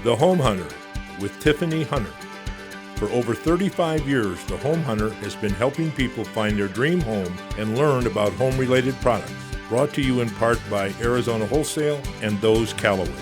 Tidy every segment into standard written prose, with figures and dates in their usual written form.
The Home Hunter with Tiffany Hunter. For over 35 years, The Home Hunter has been helping people find their dream home and learn about home-related products. Brought to you in part by Arizona Wholesale and those Callaways.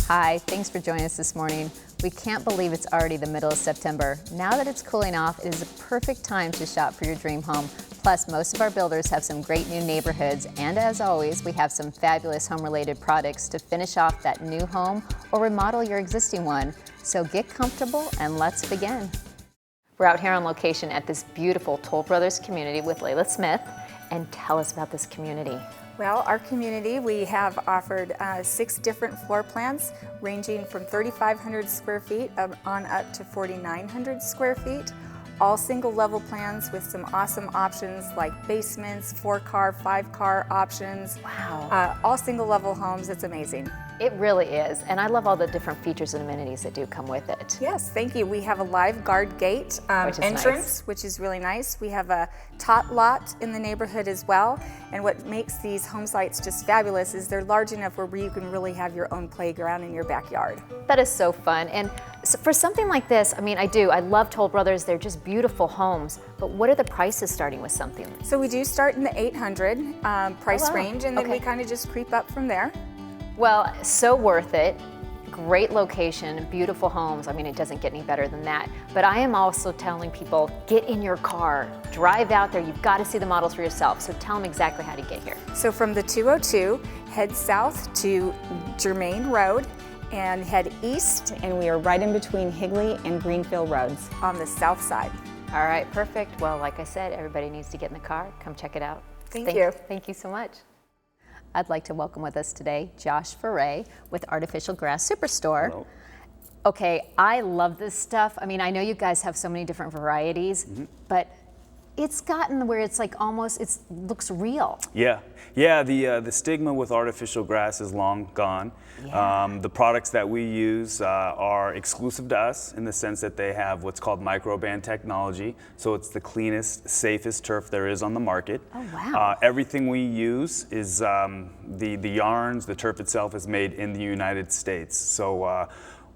Hi, thanks for joining us this morning. We can't believe it's already the middle of September. Now that it's cooling off, it is a perfect time to shop for your dream home. Plus, most of our builders have some great new neighborhoods, and as always, we have some fabulous home-related products to finish off that new home or remodel your existing one. So get comfortable and let's begin. We're out here on location at this beautiful Toll Brothers community with Layla Smith, and tell us about this community. Well, our community, we have offered 6 different floor plans ranging from 3,500 square feet on up to 4,900 square feet. All single level plans with some awesome options like basements, 4-car, 5-car options. Wow. All single level homes, it's amazing. It really is, and I love all the different features and amenities that do come with it. Yes, thank you. We have a live guard gate entrance, nice. Which is really nice. We have a tot lot in the neighborhood as well. And what makes these home sites just fabulous is they're large enough where you can really have your own playground in your backyard. That is so fun. And so for something like this, I mean, I love Toll Brothers. They're just beautiful homes. But what are the prices starting with something? So we do start in the 800 price range, and then we kind of just creep up from there. Well, so worth it. Great location, beautiful homes. I mean, it doesn't get any better than that. But I am also telling people, get in your car, drive out there. You've got to see the models for yourself. So tell them exactly how to get here. So from the 202, head south to Germain Road and head east. And we are right in between Higley and Greenfield Roads. On the south side. All right, perfect. Well, like I said, everybody needs to get in the car. Come check it out. Thank you. Thank you so much. I'd like to welcome with us today Josh Foray with Artificial Grass Superstore. Hello. Okay, I love this stuff. I mean, I know you guys have so many different varieties, but it's gotten where it's like almost, it looks real. Yeah, the stigma with artificial grass is long gone. Yeah. The products that we use are exclusive to us in the sense that they have what's called microband technology. So it's the cleanest, safest turf there is on the market. Oh, wow. Everything we use is the yarns, the turf itself is made in the United States. So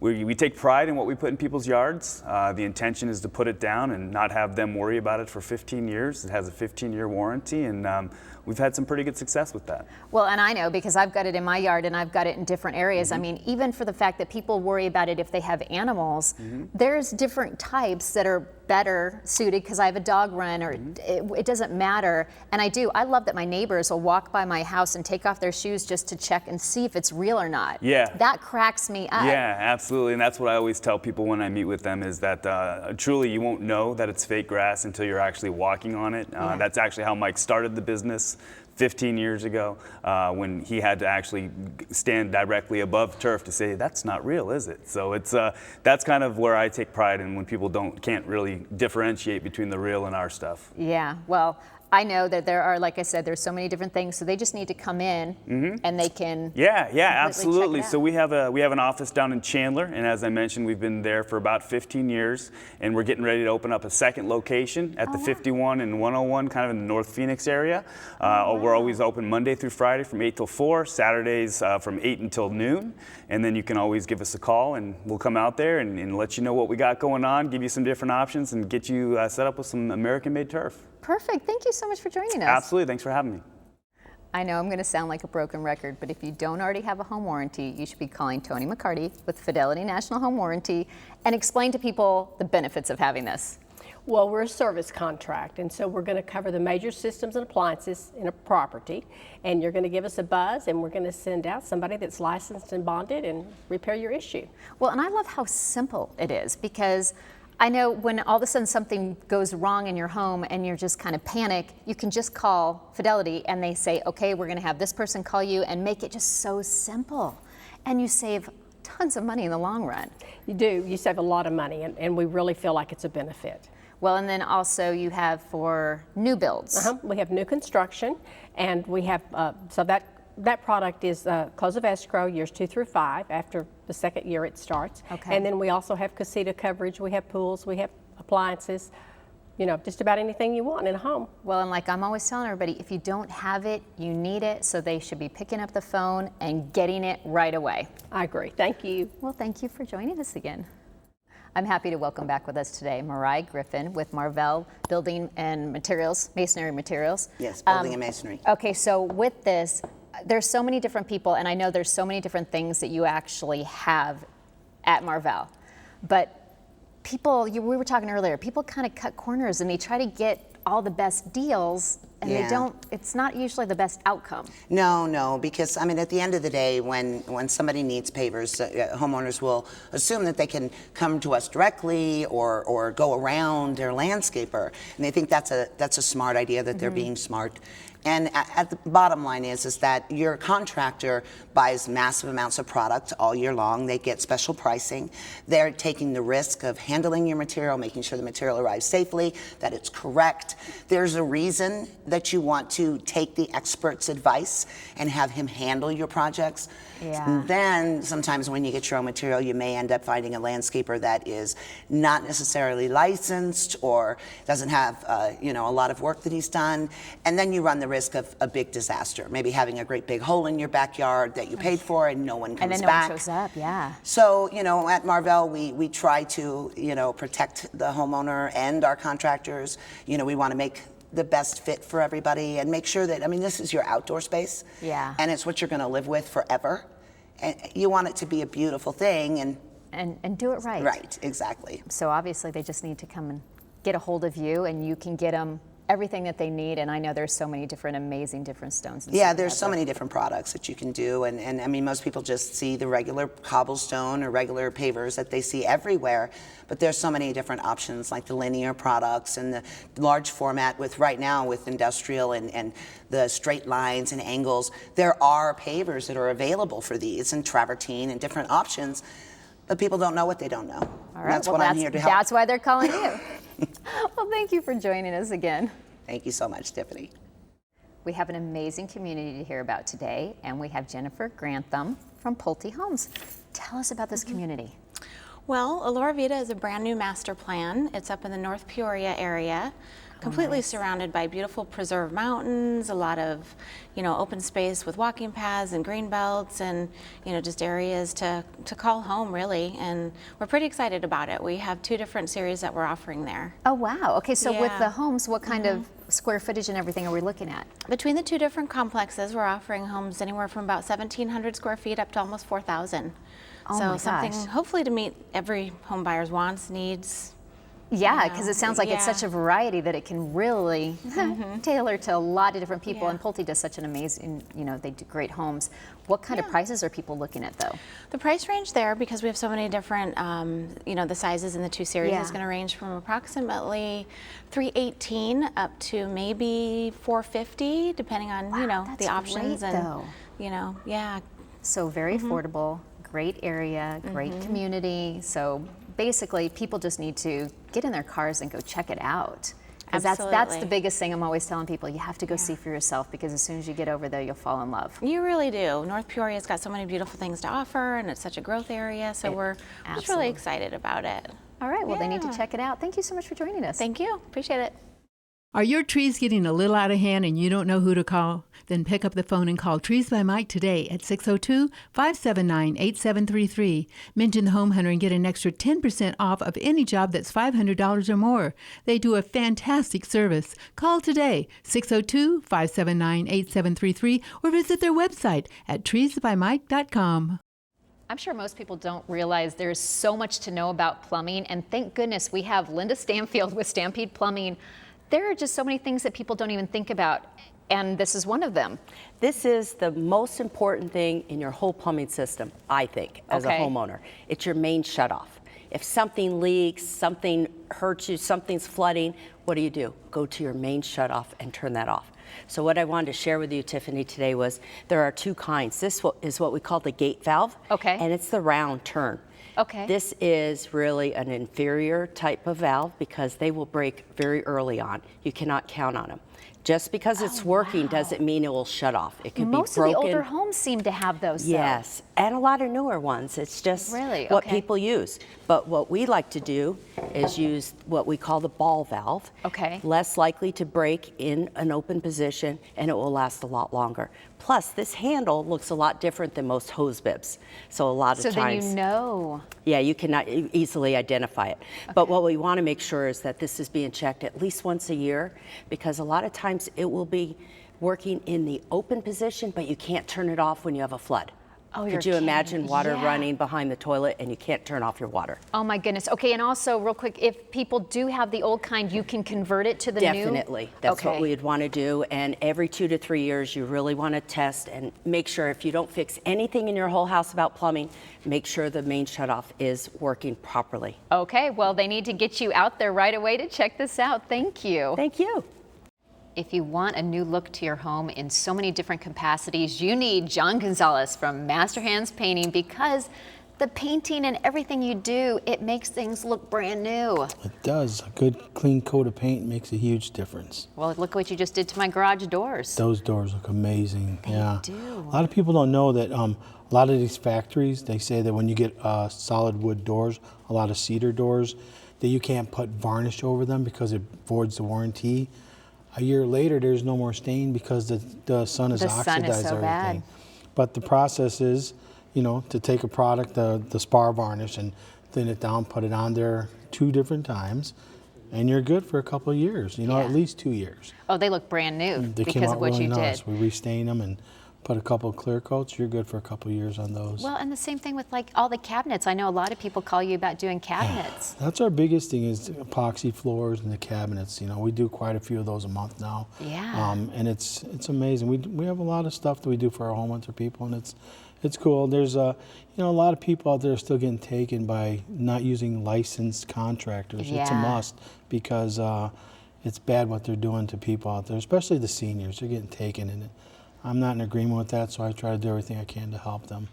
we take pride in what we put in people's yards. The intention is to put it down and not have them worry about it for 15 years. It has a 15-year warranty, and we've had some pretty good success with that. Well, and I know because I've got it in my yard and I've got it in different areas. I mean, even for the fact that people worry about it if they have animals, there's different types that are better suited because I have a dog run or it doesn't matter. And I love that my neighbors will walk by my house and take off their shoes just to check and see if it's real or not. Yeah. That cracks me up. Yeah, absolutely. And that's what I always tell people when I meet with them is that truly you won't know that it's fake grass until you're actually walking on it. That's actually how Mike started the business 15 years ago when he had to actually stand directly above turf to say, that's not real, is it? So it's that's kind of where I take pride in when people can't really differentiate between the real and our stuff. Yeah, well, I know that there are, like I said, there's so many different things, so they just need to come in and they can. Yeah, absolutely. Check it out. So we have an office down in Chandler, and as I mentioned, we've been there for about 15 years, and we're getting ready to open up a second location at the 51 and 101, kind of in the North Phoenix area. We're always open Monday through Friday from 8 till 4, Saturdays from 8 until noon, and then you can always give us a call, and we'll come out there and let you know what we got going on, give you some different options, and get you set up with some American-made turf. Perfect. Thank you so much for joining us. Absolutely. Thanks for having me. I know I'm going to sound like a broken record, but if you don't already have a home warranty, you should be calling Tony McCarty with Fidelity National Home Warranty and explain to people the benefits of having this. Well, we're a service contract, and so we're going to cover the major systems and appliances in a property, and you're going to give us a buzz, and we're going to send out somebody that's licensed and bonded and repair your issue. Well, and I love how simple it is because I know when all of a sudden something goes wrong in your home and you're just kind of panic, you can just call Fidelity and they say, okay, we're going to have this person call you and make it just so simple. And you save tons of money in the long run. You do. You save a lot of money, and we really feel like it's a benefit. Well, and then also you have for new builds. We have new construction, and we have, so that product is close of escrow years 2 through 5. After the second year it starts. Okay. And then we also have casita coverage. We have pools. We have appliances. you know, just about anything you want in a home. Well, and like I'm always telling everybody, if you don't have it, you need it, so they should be picking up the phone and getting it right away. I agree. Thank you. Well, thank you for joining us again. I'm happy to welcome back with us today Mariah Griffin with Marvell Building and Materials, Masonry Materials. Yes, building and masonry. Okay, so with this, there's so many different people, and I know there's so many different things that you actually have at Marvell. But people, we were talking earlier, people kind of cut corners and they try to get all the best deals, and they don't, it's not usually the best outcome. No, because I mean, at the end of the day, when somebody needs pavers, homeowners will assume that they can come to us directly or go around their landscaper, and they think that's a smart idea, that they're being smart. And at the bottom line is that your contractor buys massive amounts of product all year long. They get special pricing. They're taking the risk of handling your material, making sure the material arrives safely, that it's correct. There's a reason that you want to take the expert's advice and have him handle your projects. Yeah. And then sometimes when you get your own material, you may end up finding a landscaper that is not necessarily licensed or doesn't have a lot of work that he's done, and then you run the risk of a big disaster, maybe having a great big hole in your backyard that you paid for and no one comes back. And then no one shows up, yeah. So, at Marvell, we try to, protect the homeowner and our contractors. We want to make the best fit for everybody and make sure that, this is your outdoor space. Yeah. And it's what you're going to live with forever. And you want it to be a beautiful thing and do it right. Right, exactly. So obviously they just need to come and get a hold of you, and you can get them everything that they need. And I know there's so many different amazing different stones. Yeah, there's so many different products that you can do, and most people just see the regular cobblestone or regular pavers that they see everywhere, but there's so many different options, like the linear products and the large format right now with industrial and the straight lines and angles. There are pavers that are available for these, and travertine and different options, but people don't know what they don't know. All right, That's what I'm here to help. That's why they're calling you. Well, thank you for joining us again. Thank you so much, Tiffany. We have an amazing community to hear about today, and we have Jennifer Grantham from Pulte Homes. Tell us about this community. Well, Alora Vita is a brand new master plan. It's up in the North Peoria area, completely surrounded by beautiful preserved mountains, a lot of, open space with walking paths and green belts and, just areas to call home, really. And we're pretty excited about it. We have 2 different series that we're offering there. Oh, wow. Okay, so with the homes, what kind of square footage and everything are we looking at? Between the 2 different complexes, we're offering homes anywhere from about 1,700 square feet up to almost 4,000. Oh, so my something gosh. hopefully to meet every home buyer's wants, needs. Yeah, because it sounds like it's such a variety that it can really tailor to a lot of different people. And Pulte does such an amazing, they do great homes. What kind of prices are people looking at, though? The price range there, because we have so many different, the sizes in the 2 series is going to range from approximately $318 up to maybe $450, depending on the options. Great, though. So very affordable, great area, great community. So basically, people just need to get in their cars and go check it out. Because that's the biggest thing I'm always telling people. You have to go see for yourself, because as soon as you get over there, you'll fall in love. You really do. North Peoria's got so many beautiful things to offer, and it's such a growth area, so we're just really excited about it. All right, well, they need to check it out. Thank you so much for joining us. Thank you. Appreciate it. Are your trees getting a little out of hand and you don't know who to call? Then pick up the phone and call Trees by Mike today at 602-579-8733. Mention the Home Hunter and get an extra 10% off of any job that's $500 or more. They do a fantastic service. Call today, 602-579-8733, or visit their website at treesbymike.com. I'm sure most people don't realize there's so much to know about plumbing, and thank goodness we have Linda Stanfield with Stampede Plumbing. There are just so many things that people don't even think about, and this is one of them. This is the most important thing in your whole plumbing system, I think, as a homeowner. It's your main shutoff. If something leaks, something hurts you, something's flooding, what do? Go to your main shutoff and turn that off. So what I wanted to share with you, Tiffany, today was there are 2 kinds. This is what we call the gate valve, and it's the round turn. This is really an inferior type of valve because they will break very early on. You cannot count on them. Just because it's working doesn't mean it will shut off. It could be broken. Most of the older homes seem to have those. Yes, and a lot of newer ones. It's just what people use. But what we like to do is use what we call the ball valve. Okay. Less likely to break in an open position, and it will last a lot longer. Plus, this handle looks a lot different than most hose bibs. So a lot of times. So then you know. Yeah, you cannot easily identify it. Okay. But what we want to make sure is that this is being checked at least once a year, because a lot of times it will be working in the open position, but you can't turn it off when you have a flood. Oh, could you imagine water running behind the toilet and you can't turn off your water? Oh my goodness. Okay, and also real quick, if people do have the old kind, you can convert it to the new? Definitely. That's what we'd want to do. And every 2 to 3 years, you really want to test and make sure if you don't fix anything in your whole house about plumbing, make sure the main shutoff is working properly. Okay, well, they need to get you out there right away to check this out. Thank you. Thank you. If you want a new look to your home in so many different capacities, you need John Gonzalez from Master Hands Painting, because the painting and everything you do, it makes things look brand new. It does. A good clean coat of paint makes a huge difference. Well, look what you just did to my garage doors. Those doors look amazing. They do. A lot of people don't know that a lot of these factories, they say that when you get solid wood doors, a lot of cedar doors, that you can't put varnish over them because it voids the warranty. A year later, there's no more stain because the sun has oxidized everything. Bad. But the process is, you know, to take a product, the spar varnish, and thin it down, put it on there 2 different times, and you're good for a couple of years, you know, at least 2 years. Oh, they look brand new They because came out of what really you nice. did. We restain them and put a couple of clear coats, you're good for a couple of years on those. Well, and the same thing with like all the cabinets. I know a lot of people call you about doing cabinets. That's our biggest thing, is epoxy floors and the cabinets. You know, we do quite a few of those a month now. Yeah. And it's amazing. We have a lot of stuff that we do for our homeowner people, and it's cool. There's you know, a lot of people out there are still getting taken by not using licensed contractors. Yeah. It's a must, because it's bad what they're doing to people out there, especially the seniors. They're getting taken, and I'm not in agreement with that, so I try to do everything I can to help them.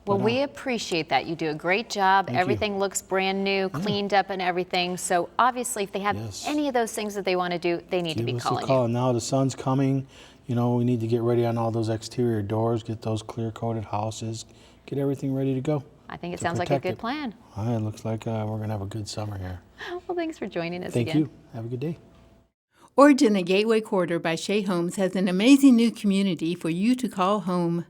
Well, we appreciate that. You do a great job. Everything looks brand new, cleaned up and everything. So obviously, if they have any of those things that they want to do, they need to be calling you. Now the sun's coming. You know, we need to get ready on all those exterior doors, get those clear-coated houses, get everything ready to go. I think it sounds like a good plan. It looks like we're going to have a good summer here. Well, thanks for joining us again. Thank you. Have a good day. Origin, the Gateway Quarter by Shea Homes, has an amazing new community for you to call home.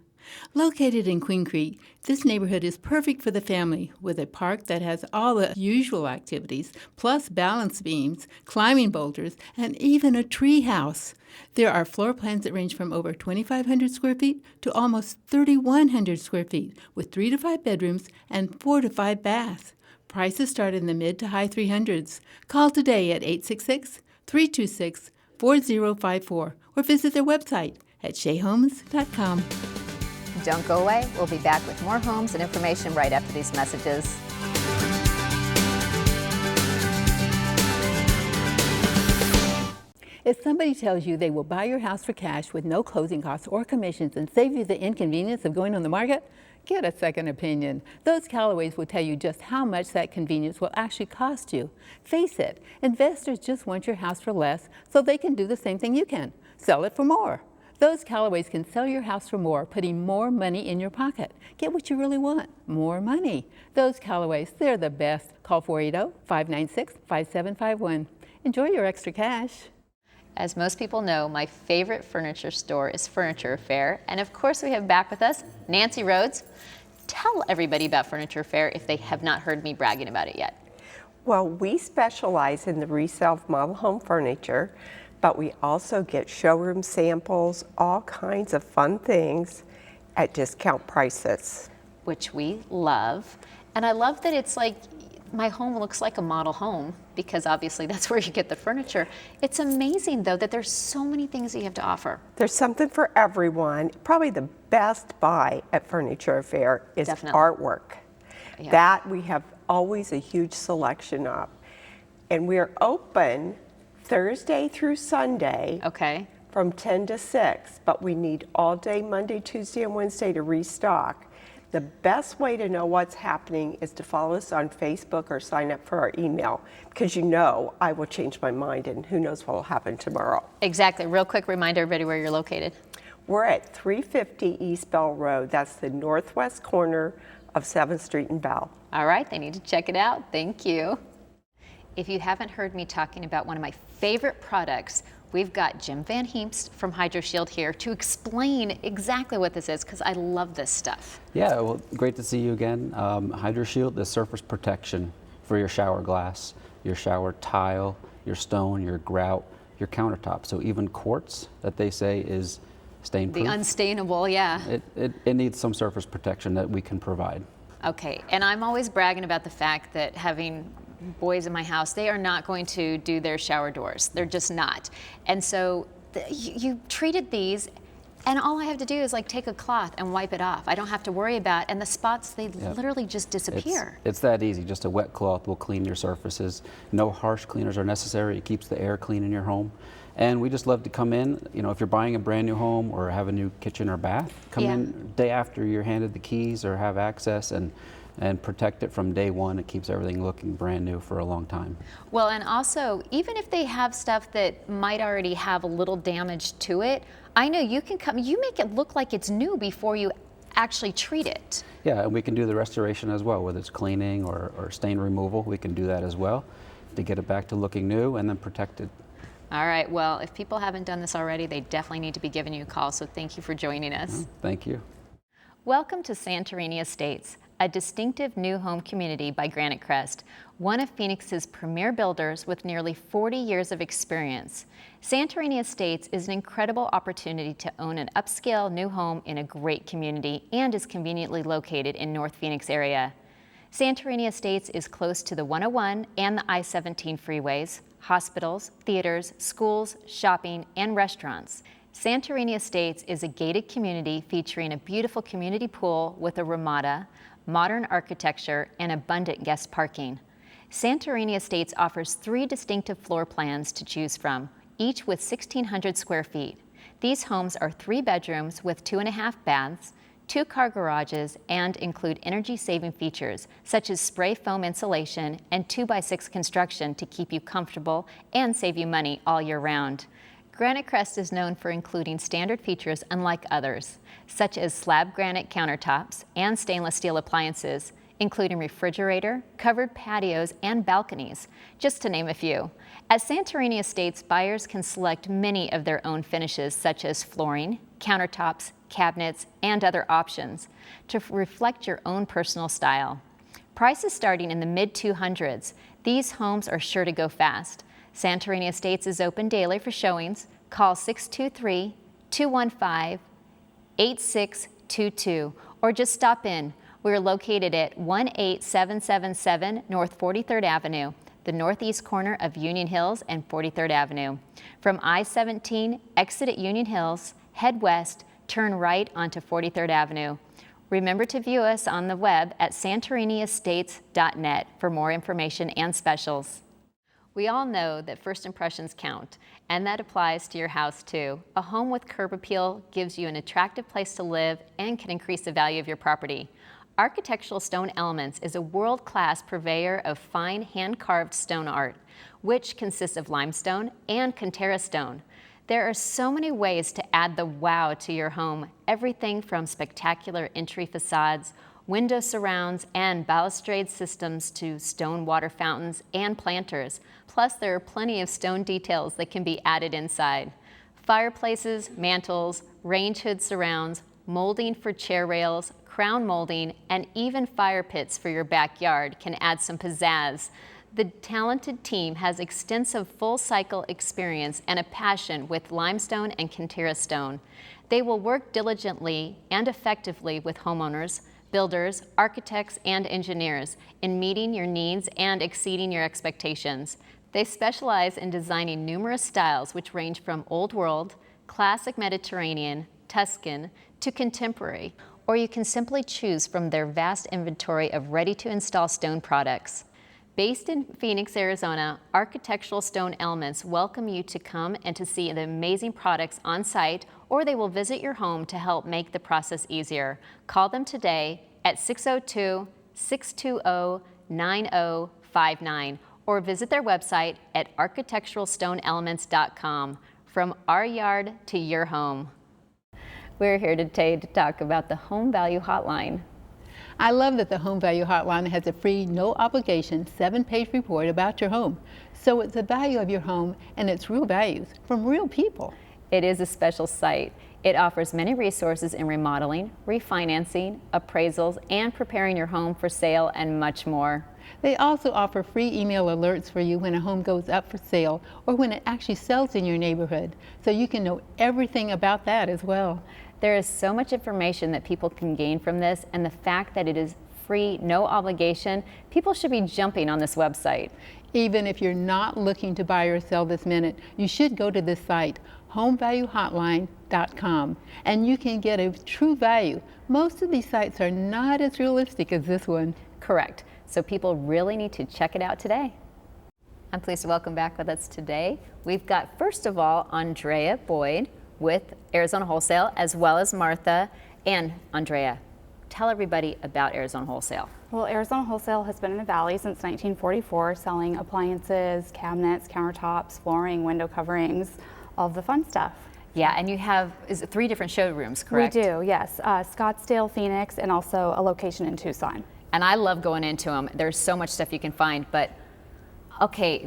Located in Queen Creek, this neighborhood is perfect for the family, with a park that has all the usual activities, plus balance beams, climbing boulders, and even a tree house. There are floor plans that range from over 2,500 square feet to almost 3,100 square feet, with 3 to 5 bedrooms and 4 to 5 baths. Prices start in the mid to high 300s. Call today at 866-326-4054 or visit their website at sheahomes.com. Don't go away. We'll be back with more homes and information right after these messages. If somebody tells you they will buy your house for cash with no closing costs or commissions and save you the inconvenience of going on the market, get a second opinion. Those Callaways will tell you just how much that convenience will actually cost you. Face it, investors just want your house for less so they can do the same thing you can, sell it for more. Those Callaways can sell your house for more, putting more money in your pocket. Get what you really want, more money. Those Callaways, they're the best. Call 480-596-5751. Enjoy your extra cash. As most people know, my favorite furniture store is Furniture Fair. And of course, we have back with us Nancy Rhodes. Tell everybody about Furniture Fair if they have not heard me bragging about it yet. Well, we specialize in the resale of model home furniture, but we also get showroom samples, all kinds of fun things at discount prices. Which we love. And I love that it's like, my home looks like a model home, because obviously that's where you get the furniture. It's amazing though that there's so many things that you have to offer. There's something for everyone. Probably the best buy at Furniture Fair is artwork. Yeah. That we have always a huge selection of. And we're open Thursday through Sunday from 10 to 6, but we need all day Monday, Tuesday, and Wednesday to restock. The best way to know what's happening is to follow us on Facebook or sign up for our email, because you know I will change my mind and who knows what will happen tomorrow. Exactly. Real quick reminder, everybody, where you're located. We're at 350 East Bell Road. That's the northwest corner of 7th Street and Bell. All right, they need to check it out. Thank you. If you haven't heard me talking about one of my favorite products, we've got Jim Van Heemst from HydraShield here to explain exactly what this is, because I love this stuff. Yeah, well, great to see you again. HydraShield is surface protection for your shower glass, your shower tile, your stone, your grout, your countertop. So even quartz that they say is stain-proof. The unstainable, yeah. It needs some surface protection that we can provide. Okay, and I'm always bragging about the fact that having boys in my house, they are not going to do their shower doors. They're just not. And so you treated these, and all I have to do is like take a cloth and wipe it off. I don't have to worry about, and the spots, they literally just disappear. It's that easy. Just a wet cloth will clean your surfaces. No harsh cleaners are necessary. It keeps the air clean in your home. And we just love to come in, you know, if you're buying a brand new home or have a new kitchen or bath, come in day after you're handed the keys or have access and protect it from day one. It keeps everything looking brand new for a long time. Well, and also, even if they have stuff that might already have a little damage to it, I know you can come, you make it look like it's new before you actually treat it. Yeah, and we can do the restoration as well, whether it's cleaning or stain removal. We can do that as well to get it back to looking new and then protect it. All right, well, if people haven't done this already, they definitely need to be giving you a call, so thank you for joining us. Thank you. Welcome to Santorini Estates, a distinctive new home community by Granite Crest, one of Phoenix's premier builders with nearly 40 years of experience. Santorini Estates is an incredible opportunity to own an upscale new home in a great community and is conveniently located in North Phoenix area. Santorini Estates is close to the 101 and the I-17 freeways, hospitals, theaters, schools, shopping, and restaurants. Santorini Estates is a gated community featuring a beautiful community pool with a ramada, modern architecture, and abundant guest parking. Santorini Estates offers 3 distinctive floor plans to choose from, each with 1,600 square feet. These homes are 3 bedrooms with 2.5 baths, 2-car garages, and include energy-saving features such as spray foam insulation and 2x6 construction to keep you comfortable and save you money all year round. Granite Crest is known for including standard features unlike others, such as slab granite countertops and stainless steel appliances, including refrigerator, covered patios, and balconies, just to name a few. At Santorini Estates, buyers can select many of their own finishes such as flooring, countertops, cabinets, and other options to reflect your own personal style. Prices starting in the mid-200s, these homes are sure to go fast. Santorini Estates is open daily for showings. Call 623-215-8622 or just stop in. We're located at 18777 North 43rd Avenue, the northeast corner of Union Hills and 43rd Avenue. From I-17, exit at Union Hills, head west, turn right onto 43rd Avenue. Remember to view us on the web at santoriniestates.net for more information and specials. We all know that first impressions count, and that applies to your house too. A home with curb appeal gives you an attractive place to live and can increase the value of your property. Architectural Stone Elements is a world-class purveyor of fine hand-carved stone art, which consists of limestone and Cantera stone. There are so many ways to add the wow to your home, everything from spectacular entry facades, window surrounds, and balustrade systems to stone water fountains and planters. Plus, there are plenty of stone details that can be added inside. Fireplaces, mantels, range hood surrounds, molding for chair rails, crown molding, and even fire pits for your backyard can add some pizzazz. The talented team has extensive full-cycle experience and a passion with limestone and Cantera stone. They will work diligently and effectively with homeowners, builders, architects, and engineers in meeting your needs and exceeding your expectations. They specialize in designing numerous styles which range from Old World, Classic Mediterranean, Tuscan, to Contemporary, or you can simply choose from their vast inventory of ready-to-install stone products. Based in Phoenix, Arizona, Architectural Stone Elements welcome you to come and to see the amazing products on site, or they will visit your home to help make the process easier. Call them today at 602-620-9059 or visit their website at architecturalstoneelements.com. From our yard to your home. We're here today to talk about the Home Value Hotline. I love that the Home Value Hotline has a free, no obligation, 7-page report about your home. So it's the value of your home and its real values from real people. It is a special site. It offers many resources in remodeling, refinancing, appraisals, and preparing your home for sale and much more. They also offer free email alerts for you when a home goes up for sale or when it actually sells in your neighborhood, so you can know everything about that as well. There is so much information that people can gain from this, and the fact that it is free, no obligation, people should be jumping on this website. Even if you're not looking to buy or sell this minute, you should go to this site, homevaluehotline.com, and you can get a true value. Most of these sites are not as realistic as this one. Correct. So people really need to check it out today. I'm pleased to welcome back with us today. We've got, first of all, Andrea Boyd with Arizona Wholesale, as well as Martha. And Andrea, tell everybody about Arizona Wholesale. Well, Arizona Wholesale has been in the Valley since 1944, selling appliances, cabinets, countertops, flooring, window coverings, all of the fun stuff. Yeah, and you have, is it 3 different showrooms, correct? We do, yes. Scottsdale, Phoenix, and also a location in Tucson. And I love going into them. There's so much stuff you can find, but okay,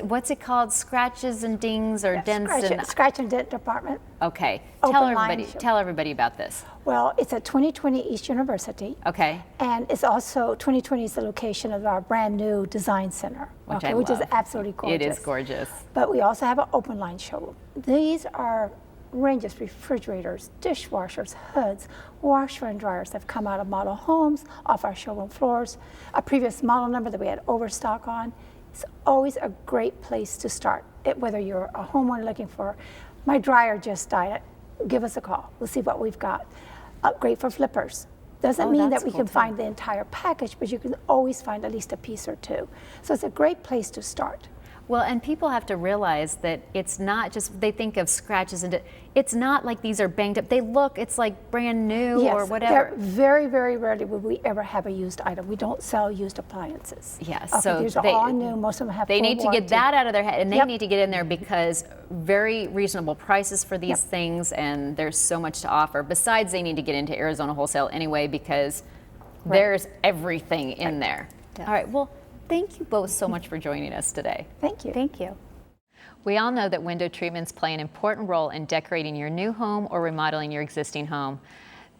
what's it called? Scratches and dings or dents? Scratch and dent department. Okay, tell everybody about this. Well, it's at 2020 East University. Okay. And it's also, 2020 is the location of our brand new design center. Which which is absolutely gorgeous. It is gorgeous. But we also have an open line showroom. These are ranges, refrigerators, dishwashers, hoods, washer and dryers have come out of model homes, off our showroom floors, a previous model number that we had overstock on. It's always a great place to start. Whether you're a homeowner looking for, my dryer just died, give us a call. We'll see what we've got. Great for flippers. Doesn't mean that we can find the entire package, but you can always find at least a piece or two. So it's a great place to start. Well, and people have to realize that it's not just, they think of scratches and it's not like these are banged up. They look, it's like brand new or whatever. Very, very rarely would we ever have a used item. We don't sell used appliances. Yes, okay, so these are all new. Most of them have They full need to warranty. get that out of their head, and they need to get in there because very reasonable prices for these things, and there's so much to offer. Besides, they need to get into Arizona Wholesale anyway because there's everything in there. All right, well, thank you both so much for joining us today. Thank you. Thank you. We all know that window treatments play an important role in decorating your new home or remodeling your existing home.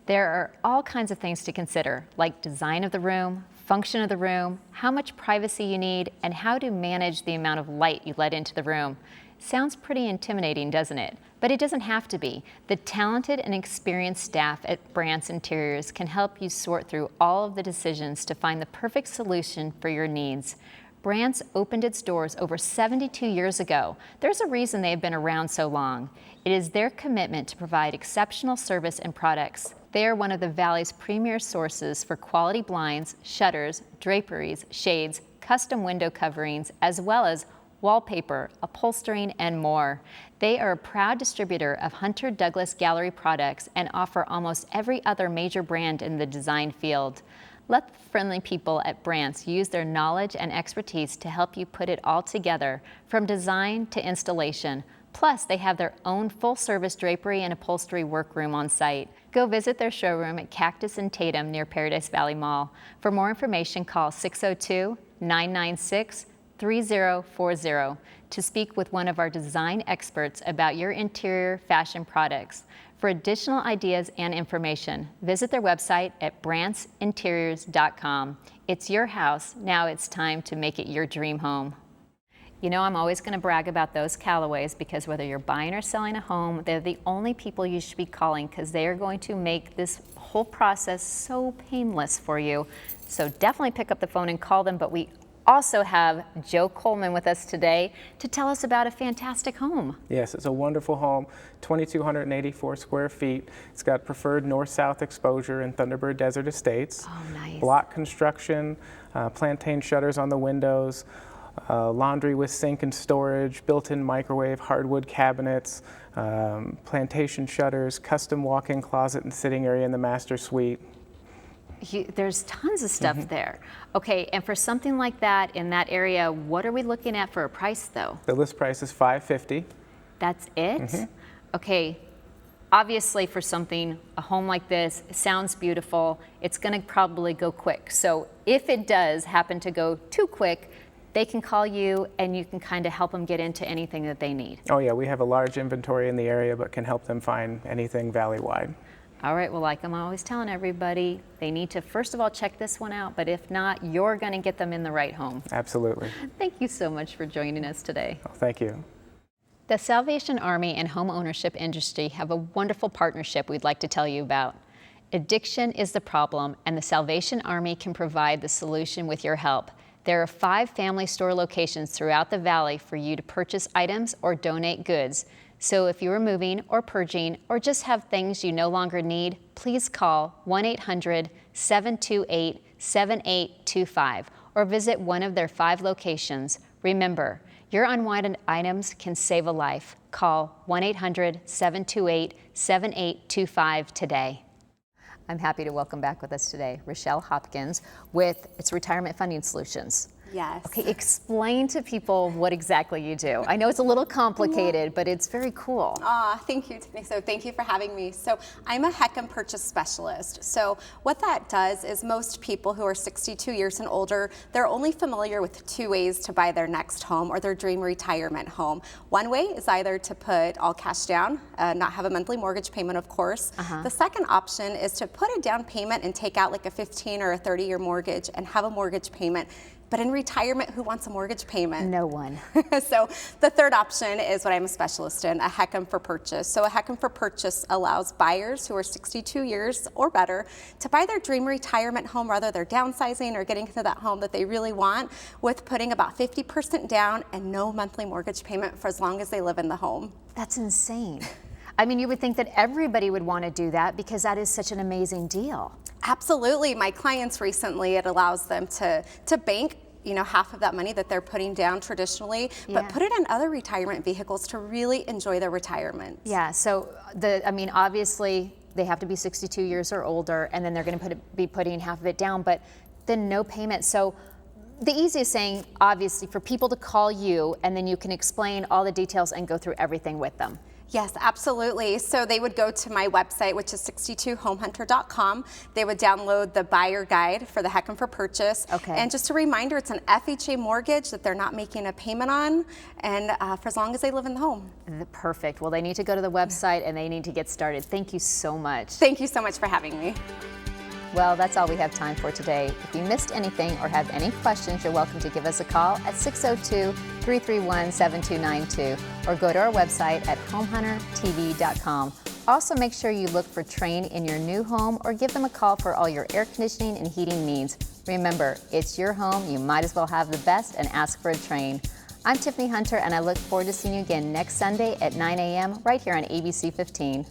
There are all kinds of things to consider, like design of the room, function of the room, how much privacy you need, and how to manage the amount of light you let into the room. Sounds pretty intimidating, doesn't it? But it doesn't have to be. The talented and experienced staff at Brandts Interiors can help you sort through all of the decisions to find the perfect solution for your needs. Brandts opened its doors over 72 years ago. There's a reason they have been around so long. It is their commitment to provide exceptional service and products. They are one of the Valley's premier sources for quality blinds, shutters, draperies, shades, custom window coverings, as well as wallpaper, upholstering, and more. They are a proud distributor of Hunter Douglas Gallery products and offer almost every other major brand in the design field. Let the friendly people at Brandts use their knowledge and expertise to help you put it all together, from design to installation. Plus, they have their own full-service drapery and upholstery workroom on site. Go visit their showroom at Cactus and Tatum near Paradise Valley Mall. For more information, call 602-996-3040 to speak with one of our design experts about your interior fashion products. For additional ideas and information, visit their website at brandtsinteriors.com. It's your house. Now it's time to make it your dream home. You know, I'm always going to brag about those Callaways because whether you're buying or selling a home, they're the only people you should be calling because they are going to make this whole process so painless for you. So definitely pick up the phone and call them, but we also have Joe Coleman with us today to tell us about a fantastic home. Yes, it's a wonderful home, 2,284 square feet. It's got preferred north-south exposure in Thunderbird Desert Estates. Oh, nice. Block construction, plantain shutters on the windows, laundry with sink and storage, built-in microwave, hardwood cabinets, plantation shutters, custom walk-in closet and sitting area in the master suite. There's tons of stuff there. Okay, and for something like that in that area, what are we looking at for a price though? The list price is $550,000. That's it? Okay, obviously for a home like this, it sounds beautiful. It's gonna probably go quick. So if it does happen to go too quick, they can call you and you can kind of help them get into anything that they need. Oh yeah, we have a large inventory in the area, but can help them find anything valley-wide. All right, well, like I'm always telling everybody, they need to first of all check this one out, but if not, you're gonna get them in the right home. Absolutely. Thank you so much for joining us today. Oh, thank you. The Salvation Army and home ownership industry have a wonderful partnership we'd like to tell you about. Addiction is the problem, and the Salvation Army can provide the solution with your help. There are 5 family store locations throughout the valley for you to purchase items or donate goods. So if you are moving or purging or just have things you no longer need, please call 1-800-728-7825 or visit one of their 5 locations. Remember, your unwanted items can save a life. Call 1-800-728-7825 today. I'm happy to welcome back with us today Rochelle Hopkins with its Retirement Funding Solutions. Yes. Okay, explain to people what exactly you do. I know it's a little complicated, but it's very cool. Thank you, Tiffany. So thank you for having me. So I'm a HEC and purchase specialist. So what that does is most people who are 62 years and older, they're only familiar with 2 ways to buy their next home or their dream retirement home. One way is either to put all cash down, not have a monthly mortgage payment, of course. The second option is to put a down payment and take out like a 15 or a 30-year mortgage and have a mortgage payment. But in retirement, who wants a mortgage payment? No one. So the third option is what I'm a specialist in, a HEC and for purchase. So a HEC and for purchase allows buyers who are 62 years or better to buy their dream retirement home, whether they're downsizing or getting into that home that they really want, with putting about 50% down and no monthly mortgage payment for as long as they live in the home. That's insane. I mean, you would think that everybody would want to do that because that is such an amazing deal. Absolutely. My clients recently, it allows them to bank, you know, half of that money that they're putting down traditionally, but put it in other retirement vehicles to really enjoy their retirement. Yeah, so I mean, obviously they have to be 62 years or older, and then they're going to be putting half of it down, but then no payment. So the easiest thing, obviously, for people to call you, and then you can explain all the details and go through everything with them. Yes, absolutely. So they would go to my website, which is 62homehunter.com. They would download the buyer guide for the HEC and for purchase. Okay. And just a reminder, it's an FHA mortgage that they're not making a payment on, and for as long as they live in the home. Perfect. Well, they need to go to the website and they need to get started. Thank you so much. Thank you so much for having me. Well, that's all we have time for today. If you missed anything or have any questions, you're welcome to give us a call at 602-331-7292 or go to our website at homehuntertv.com. Also, make sure you look for Train in your new home or give them a call for all your air conditioning and heating needs. Remember, it's your home. You might as well have the best and ask for a Train. I'm Tiffany Hunter, and I look forward to seeing you again next Sunday at 9 a.m. right here on ABC 15.